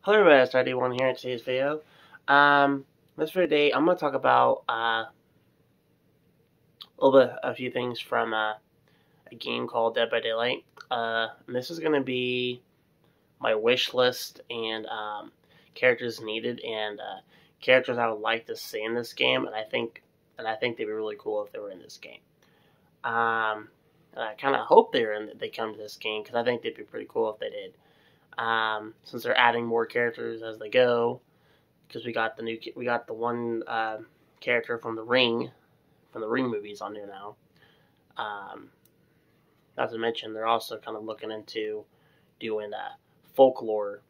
Hello everybody, it's RD1 here in today's video. This video today, I'm going to talk about a few things from a game called Dead by Daylight. And this is going to be my wish list and characters needed and characters I would like to see in this game. And I think they'd be really cool if they were in this game. And I kind of hope they come to this game because I think they'd be pretty cool if they did. Since they're adding more characters as they go, because we got the one character from the Ring movies on there now. Not to mention they're also kind of looking into doing folklore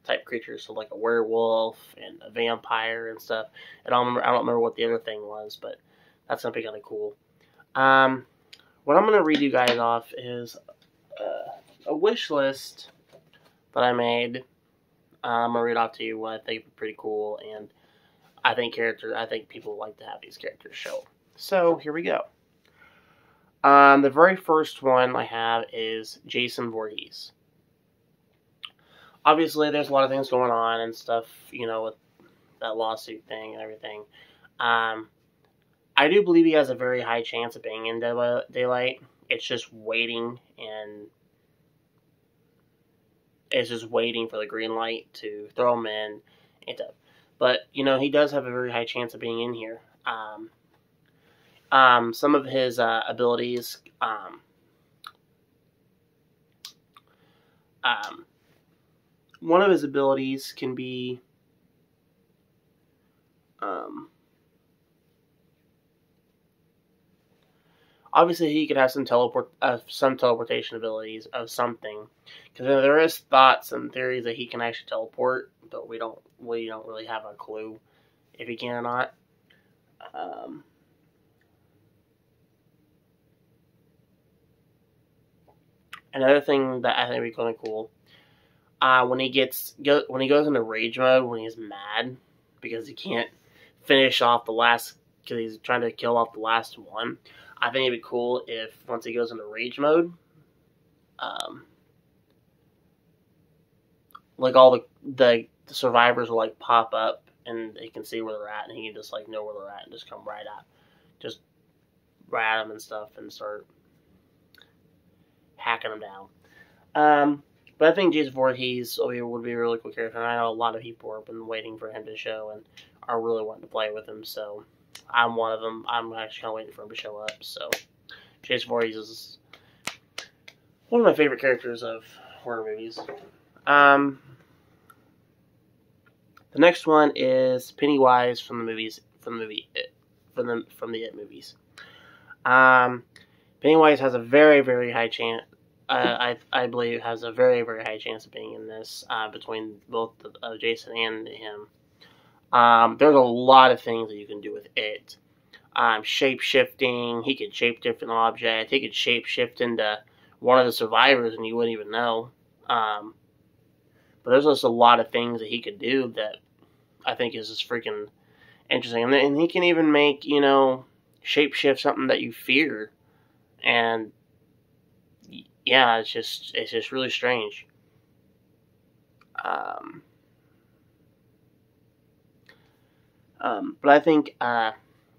type creatures, so like a werewolf and a vampire and stuff. And I don't remember what the other thing was, but that's gonna be kind of cool. What I'm going to read you guys off is a wish list that I made. I'm going to read off to you what I think is pretty cool, and I think people would like to have these characters show. So, here we go. The very first one I have is Jason Voorhees. Obviously, there's a lot of things going on and stuff, you know, with that lawsuit thing and everything. I do believe he has a very high chance of being in Dead by Daylight. It's just waiting, and it's just waiting for the green light to throw him in. But, you know, he does have a very high chance of being in here. Some of his abilities, one of his abilities can be, obviously, he could have some teleportation abilities of something, because there is thoughts and theories that he can actually teleport, but we don't really have a clue if he can or not. Another thing that I think would be kind of cool, when he goes into rage mode when he's mad because he can't finish off the last, because he's trying to kill off the last one. I think it'd be cool if once he goes into rage mode, like all the survivors will like pop up and they can see where they're at, and he can just like know where they're at and just come right at them and stuff and start hacking them down. But I think Jason Voorhees would be a really cool character, and I know a lot of people have been waiting for him to show and are really wanting to play with him, so I'm one of them. I'm actually kind of waiting for him to show up. So, Jason Voorhees is one of my favorite characters of horror movies. The next one is Pennywise from the It movies. Pennywise has a very, very high chance. I believe has a very, very high chance of being in this between both Jason and him. There's a lot of things that you can do with it. Shape-shifting. He could shape-shift an object. He could shape-shift into one of the survivors and you wouldn't even know. But there's just a lot of things that he could do that I think is just freaking interesting. And he can even make, you know, shape-shift something that you fear. And yeah, it's just really strange. But I think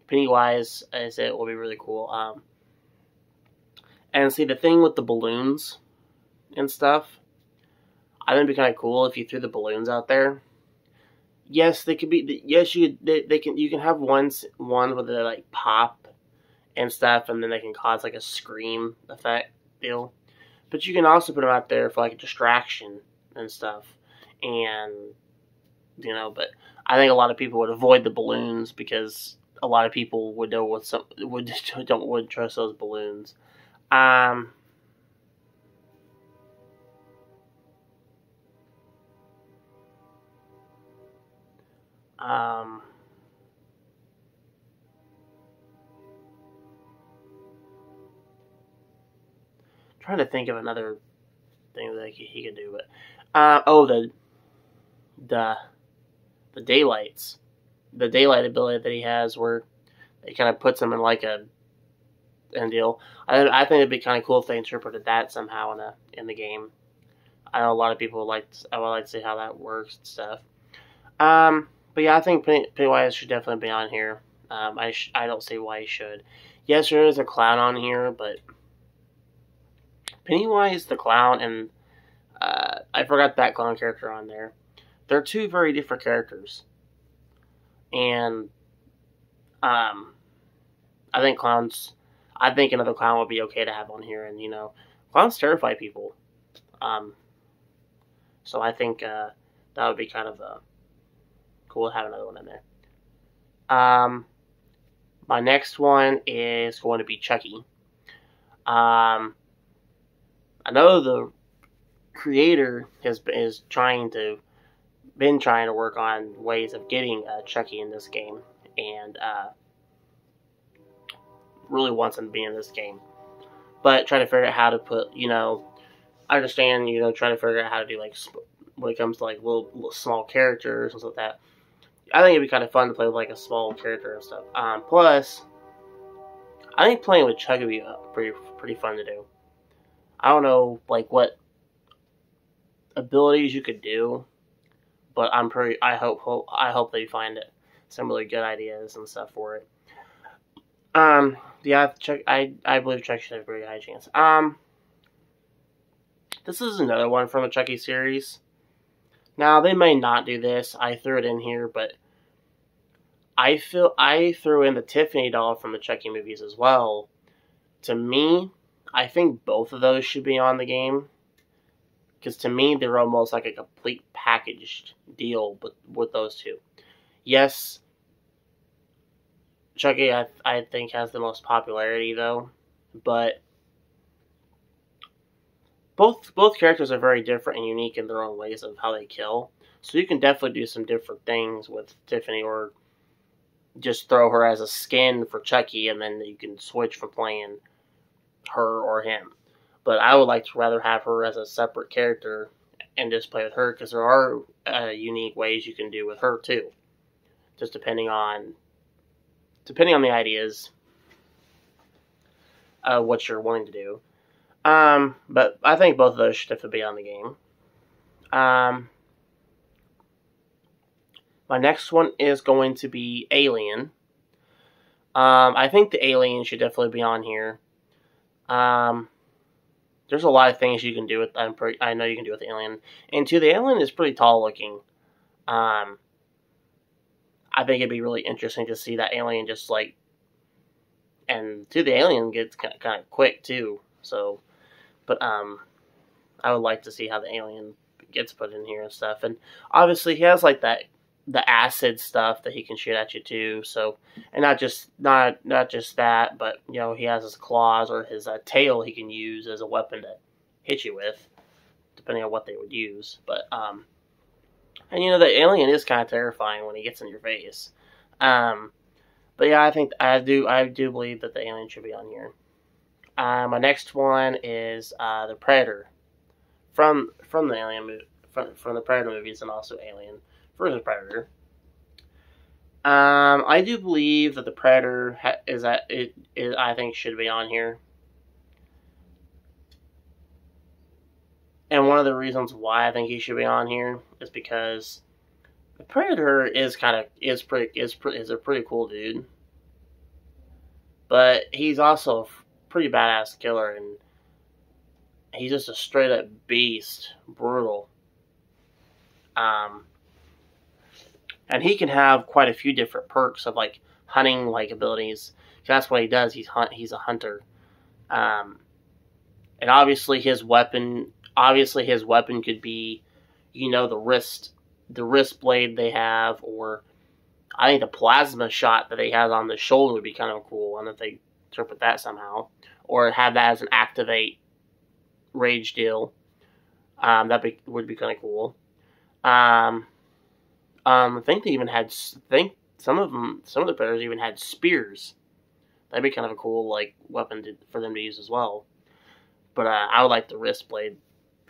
Pennywise, as it will be really cool. And see, the thing with the balloons and stuff, I think it'd be kind of cool if you threw the balloons out there. Yes, they could be. Yes, you can have ones where they like pop and stuff, and then they can cause like a scream effect deal. But you can also put them out there for like a distraction and stuff, and you know. But I think a lot of people would avoid the balloons because a lot of people would know wouldn't trust those balloons. Trying to think of another thing that he could do, but the daylights, the daylight ability that he has, where it kind of puts him in like a and deal. I think it'd be kind of cool if they interpreted that somehow in the game. I know a lot of people I would like to see how that works and stuff. But yeah, I think Pennywise should definitely be on here. I don't see why he should. Yes, there is a clown on here, but Pennywise the clown and I forgot that clown character on there. They're two very different characters, and I think clowns. I think another clown would be okay to have on here, and clowns terrify people. So I think that would be kind of cool to have another one in there. My next one is going to be Chucky. I know the creator been trying to work on ways of getting Chucky in this game, and really wants him to be in this game. But trying to figure out how to put, I understand, trying to figure out how to do, like, when it comes to, like, little small characters and stuff like that. I think it'd be kind of fun to play with, like, a small character and stuff. Plus, I think playing with Chucky would be pretty fun to do. I don't know, like, what abilities you could do, but I hope they find some really good ideas and stuff for it. Yeah, I believe Chucky should have a very high chance. This is another one from the Chucky series. Now, they may not do this. I threw it in here, but I threw in the Tiffany doll from the Chucky movies as well. To me, I think both of those should be on the game. Because to me, they're almost like a complete packaged deal with those two. Yes, Chucky, I think, has the most popularity, though. But both characters are very different and unique in their own ways of how they kill. So you can definitely do some different things with Tiffany, or just throw her as a skin for Chucky, and then you can switch from playing her or him. But I would like to rather have her as a separate character and just play with her, because there are unique ways you can do with her too. Just depending on the ideas of what you're wanting to do. But I think both of those should definitely be on the game. My next one is going to be Alien. I think the Alien should definitely be on here. There's a lot of things you can do with. I know you can do with the Alien, and the Alien is pretty tall looking. I think it'd be really interesting to see that Alien just like, and the Alien gets kind of quick too. So, but I would like to see how the Alien gets put in here and stuff. And obviously he has like the acid stuff that he can shoot at you too. So, and not just that, but he has his claws or his tail he can use as a weapon to hit you with, depending on what they would use. But and the Alien is kind of terrifying when he gets in your face. But yeah, I think I do believe that the Alien should be on here. My next one is the Predator from the Alien from the Predator movies, and also Alien versus Predator. I do believe that the Predator I think should be on here. And one of the reasons why I think he should be on here is because the Predator is a pretty cool dude, but he's also a pretty badass killer, and he's just a straight up beast, brutal. And he can have quite a few different perks of like hunting like abilities. That's what he does. He's a hunter. And obviously his weapon could be, the wrist blade they have, or I think the plasma shot that he has on the shoulder would be kind of cool. And if they interpret that somehow, or have that as an activate rage deal, would be kind of cool. I think they even had. Some of the players even had spears. That'd be kind of a cool like weapon for them to use as well. But I would like the wrist blade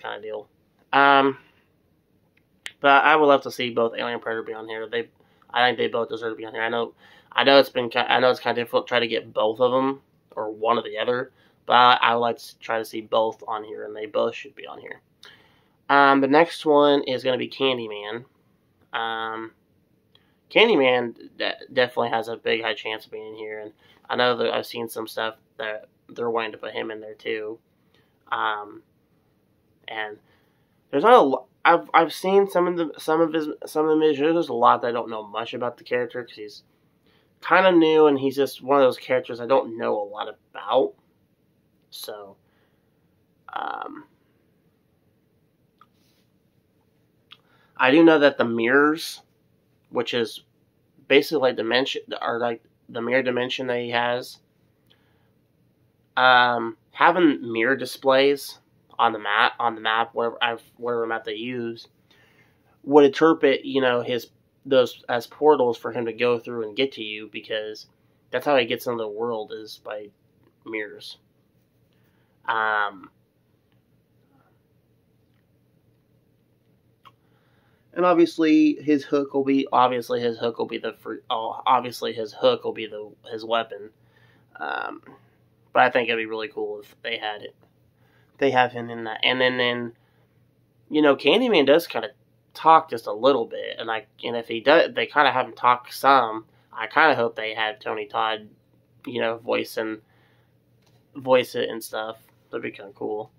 kind of deal. But I would love to see both Alien and Predator be on here. I think they both deserve to be on here. I know it's kind of difficult to try to get both of them or one or the other. But I would like to try to see both on here, and they both should be on here. The next one is going to be Candyman. Candyman definitely has a big high chance of being here, and I know that I've seen some stuff that they're wanting to put him in there too. And there's not a lot. I've seen some of his videos. There's a lot that I don't know much about the character because he's kind of new, and he's just one of those characters I don't know a lot about. So, I do know that the mirrors, which is basically like dimension, or like the mirror dimension that he has, having mirror displays on the map, whatever map they use, would interpret, those as portals for him to go through and get to you, because that's how he gets into the world, is by mirrors. And obviously his hook will be his weapon. But I think it'd be really cool if they had it. They have him in that, and then Candyman does kind of talk just a little bit, and if he does, they kind of have him talk some. I kind of hope they had Tony Todd, voice it and stuff. That'd be kind of cool.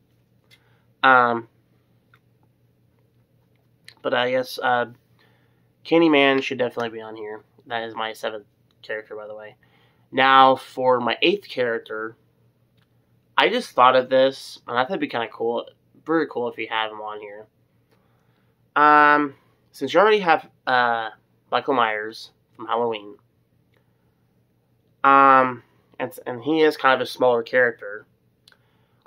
But I guess Candyman should definitely be on here. That is my 7th character, by the way. Now for my 8th character, I just thought of this, and I thought it'd be kind of cool, very cool if you have him on here. Since you already have Michael Myers from Halloween, and he is kind of a smaller character,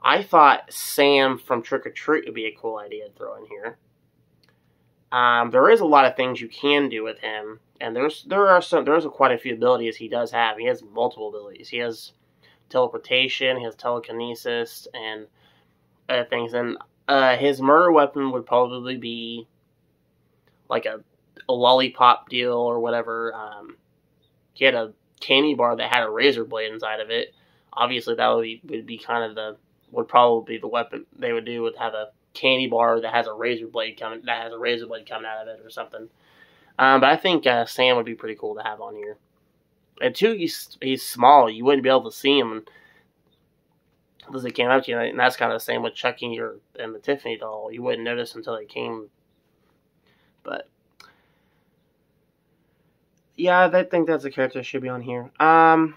I thought Sam from Trick or Treat would be a cool idea to throw in here. There is a lot of things you can do with him, and there's quite a few abilities he does have. He has multiple abilities. He has teleportation, he has telekinesis, and other things. And his murder weapon would probably be like a lollipop deal or whatever. He had a candy bar that had a razor blade inside of it. Obviously, that would probably be the weapon they would do, would have a candy bar that has a razor blade coming out of it or something. But I think Sam would be pretty cool to have on here. And two, he's small. You wouldn't be able to see him unless they came up to you. And that's kind of the same with Chucky and the Tiffany doll. You wouldn't notice until they came. But yeah, I think that's a character that should be on here. And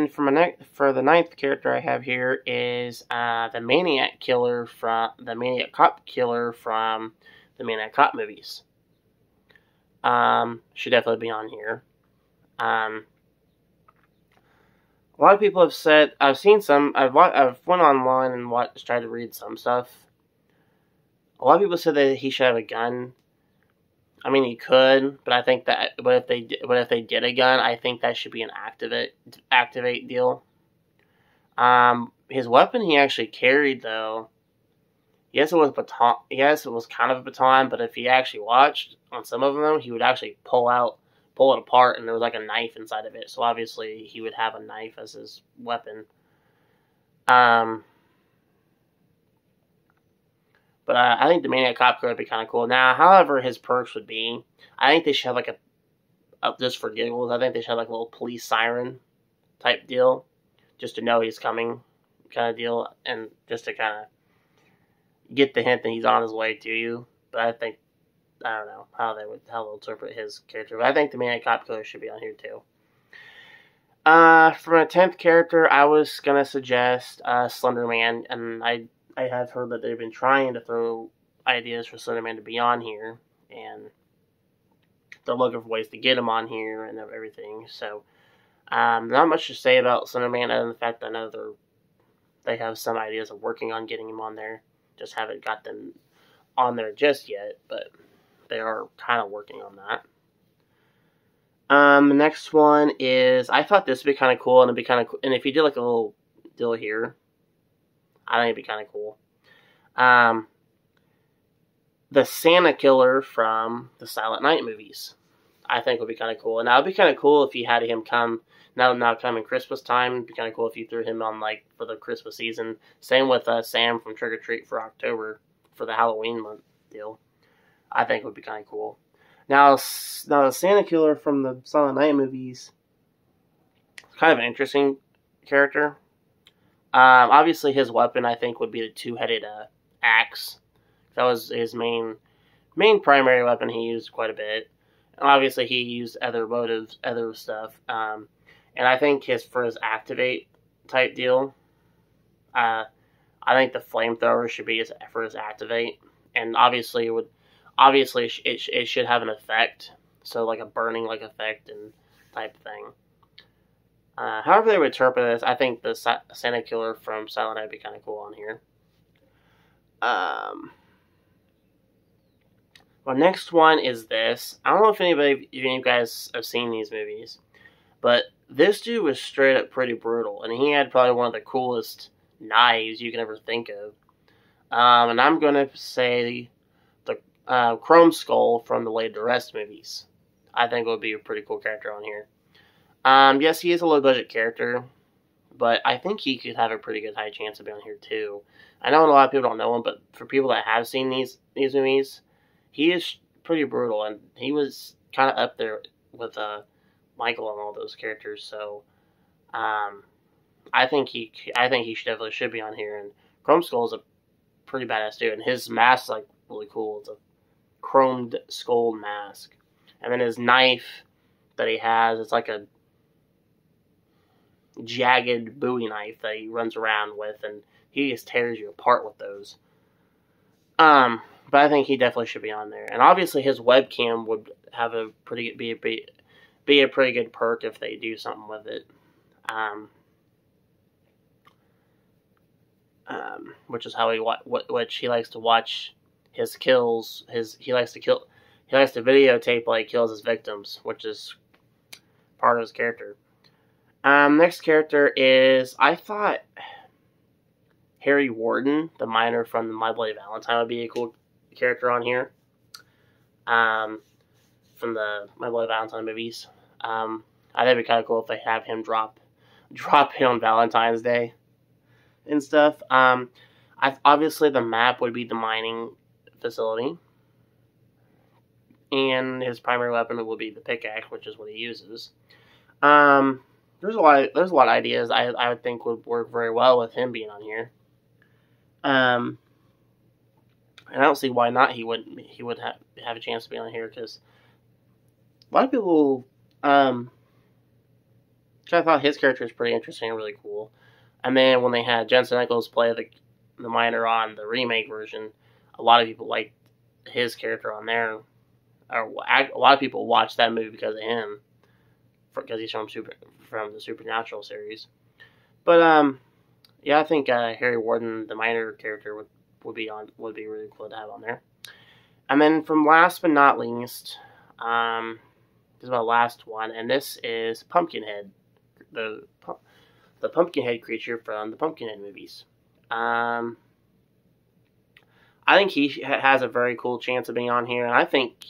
for the 9th character I have here is the Maniac cop killer from the Maniac cop movies. Should definitely be on here. A lot of people have said, I've seen some, I've went online and tried to read some stuff. A lot of people said that he should have a gun. I mean, he could, but I think but if they did a gun, I think that should be an activate deal. His weapon he actually carried, though, yes, it was baton. Yes, it was kind of a baton, but if you actually watched on some of them, he would actually pull it apart, and there was like a knife inside of it. So obviously, he would have a knife as his weapon. But I think the Maniac Cop Killer would be kind of cool. Now, however, his perks would be, I think they should have like just for giggles, I think they should have like a little police siren type deal, just to know he's coming, kind of deal, and just to kind of get the hint that he's on his way to you. But I don't know how they'll interpret his character. But I think the Maniac Cop Killer should be on here too. For my 10th character, I was gonna suggest Slender Man, and I have heard that they've been trying to throw ideas for Slender Man to be on here, and they're looking for ways to get him on here and everything. So, not much to say about Slender Man other than the fact that I know they have some ideas of working on getting him on there. Just haven't got them on there just yet, but they are kind of working on that. The next one is, I thought this would be kind of cool, and it'd be kind of cool, and if you did like a little deal here, I think it'd be kind of cool. The Santa Killer from the Silent Night movies. I think would be kind of cool. And that would be kind of cool if you had him come, now coming Christmas time. It'd be kind of cool if you threw him on, like, for the Christmas season. Same with Sam from Trick or Treat for October, for the Halloween month deal. I think would be kind of cool. Now the Santa Killer from the Silent Night movies, kind of an interesting character. Obviously, his weapon, I think, would be the two-headed axe. That was his main primary weapon he used quite a bit. And obviously, he used other stuff. And I think for his activate type deal, I think the flamethrower should be for his activate. And obviously, it should have an effect. So, like a burning effect and type thing. However they would interpret this, I think the Santa Killer from Silent Night would be kind of cool on here. My next one is this. I don't know if any of you guys have seen these movies, but this dude was straight up pretty brutal, and he had probably one of the coolest knives you can ever think of. And I'm going to say the Chrome Skull from the Laid to Rest movies. I think it would be a pretty cool character on here. Yes, he is a low-budget character, but I think he could have a pretty good high chance of being on here, too. I know a lot of people don't know him, but for people that have seen these movies, he is pretty brutal, and he was kind of up there with Michael and all those characters, so I think he definitely should be on here, and Chrome Skull is a pretty badass dude, and his mask is, like, really cool. It's a chromed skull mask. And then his knife that he has, it's like a jagged Bowie knife that he runs around with, and he just tears you apart with those. But I think he definitely should be on there. And obviously his webcam would have a be a pretty good perk if they do something with it. Which is how which he likes to watch his kills. He likes to videotape while he kills his victims, which is part of his character. Next character is, I thought Harry Warden, the miner from My Bloody Valentine, would be a cool character on here. From the My Bloody Valentine movies. I think it'd be kind of cool if they have him drop it on Valentine's Day and stuff. Obviously the map would be the mining facility, and his primary weapon would be the pickaxe, which is what he uses. There's a lot of ideas I would think would work very well with him being on here. And I don't see why not. He would have a chance to be on here, because a lot of people I thought his character was pretty interesting and really cool. And then when they had Jensen Ackles play the miner on the remake version, a lot of people liked his character on there. Or a lot of people watched that movie because of him, because he's from the Supernatural series. But yeah, I think Harry Warden, the miner character, would be really cool to have on there. And then from last but not least, this is my last one, and this is Pumpkinhead, the Pumpkinhead creature from the Pumpkinhead movies. I think he has a very cool chance of being on here, and I think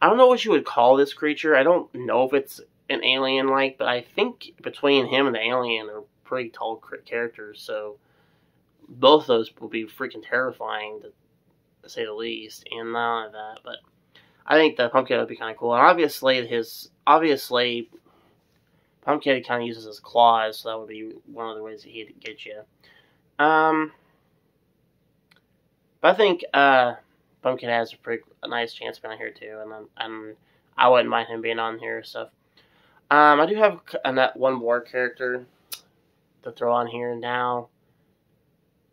I don't know what you would call this creature. I don't know if it's an alien-like, but I think between him and the alien are pretty tall characters, so both of those will be freaking terrifying, to say the least, and none of that. But I think the Pumpkinhead would be kind of cool, and obviously Pumpkinhead kind of uses his claws, so that would be one of the ways that he'd get you. But I think Pumpkinhead has a nice chance of being on here too, and I wouldn't mind him being on here. So I do have one more character to throw on here now.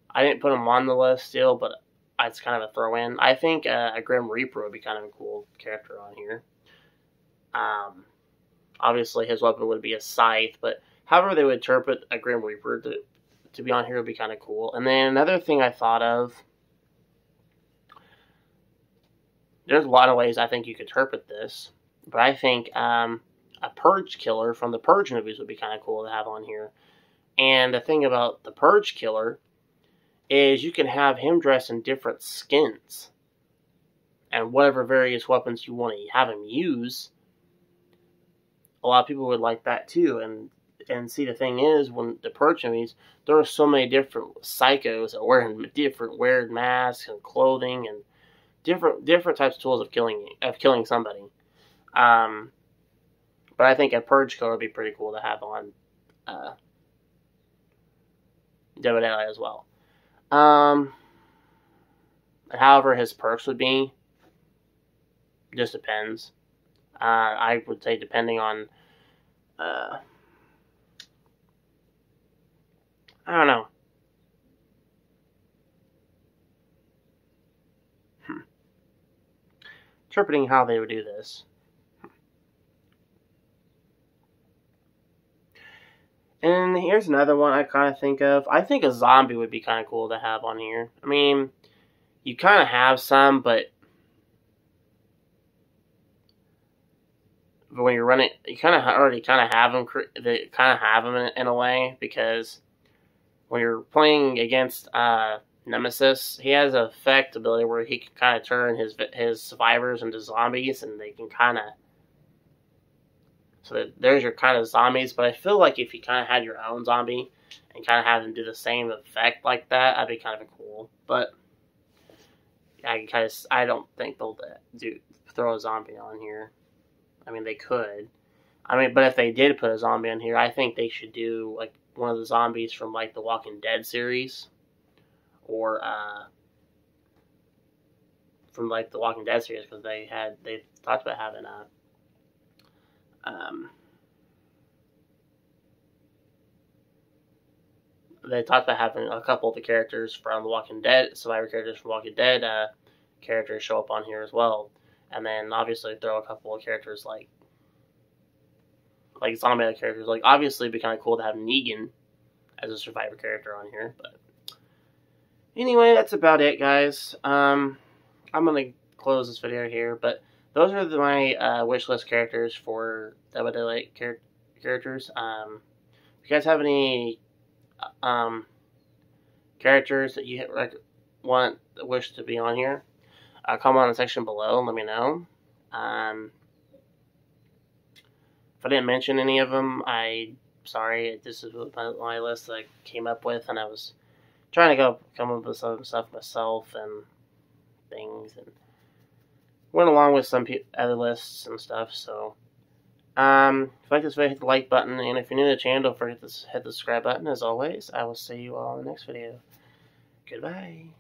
I didn't put him on the list still, but it's kind of a throw in. I think a Grim Reaper would be kind of a cool character on here. Obviously his weapon would be a scythe, but however they would interpret a Grim Reaper to be on here would be kind of cool. And then another thing I thought of, there's a lot of ways I think you could interpret this, but I think a Purge Killer from the Purge movies would be kind of cool to have on here. And the thing about the Purge Killer is you can have him dressed in different skins. and whatever various weapons you want to have him use. A lot of people would like that too, and see, the thing is, when the Purge movies, there are so many different psychos that wear different weird masks and clothing and different types of tools of killing somebody. But I think a Purge code would be pretty cool to have on Dead by Daylight as well. However, his perks would be, just depends. I would say depending on, I don't know. Interpreting how they would do this. And here's another one I kind of think of. I think a zombie would be kind of cool to have on here. I mean, you kind of have some, but when you're running, you kind of already have them. They kind of have them in a way, because when you're playing against Nemesis, he has an effect ability where he can kind of turn his survivors into zombies, and they can kind of. So there's your kind of zombies, but I feel like if you kind of had your own zombie and kind of have them do the same effect like that, that'd be kind of cool. But I don't think they'll throw a zombie on here. I mean, they could. I mean, but if they did put a zombie on here, I think they should do like one of the zombies from like the Walking Dead series, or from like the Walking Dead series, because they talked about having they talked about having a couple of the characters from the Walking Dead, survivor characters from Walking Dead characters show up on here as well. And then obviously throw a couple of characters like zombie characters. Like, obviously it'd be kind of cool to have Negan as a survivor character on here. But anyway, that's about it, guys. I'm going to close this video here, but those are my wish list characters for Dead by Daylight characters. If you guys have any characters that you wish to be on here, comment in the section below and let me know. If I didn't mention any of them, I'm sorry. This is my list that I came up with, and I was trying to come up with some stuff myself and things, and went along with some other lists and stuff. So, if you like this video, hit the like button, and if you're new to the channel, don't forget to hit the subscribe button. As always, I will see you all in the next video. Goodbye.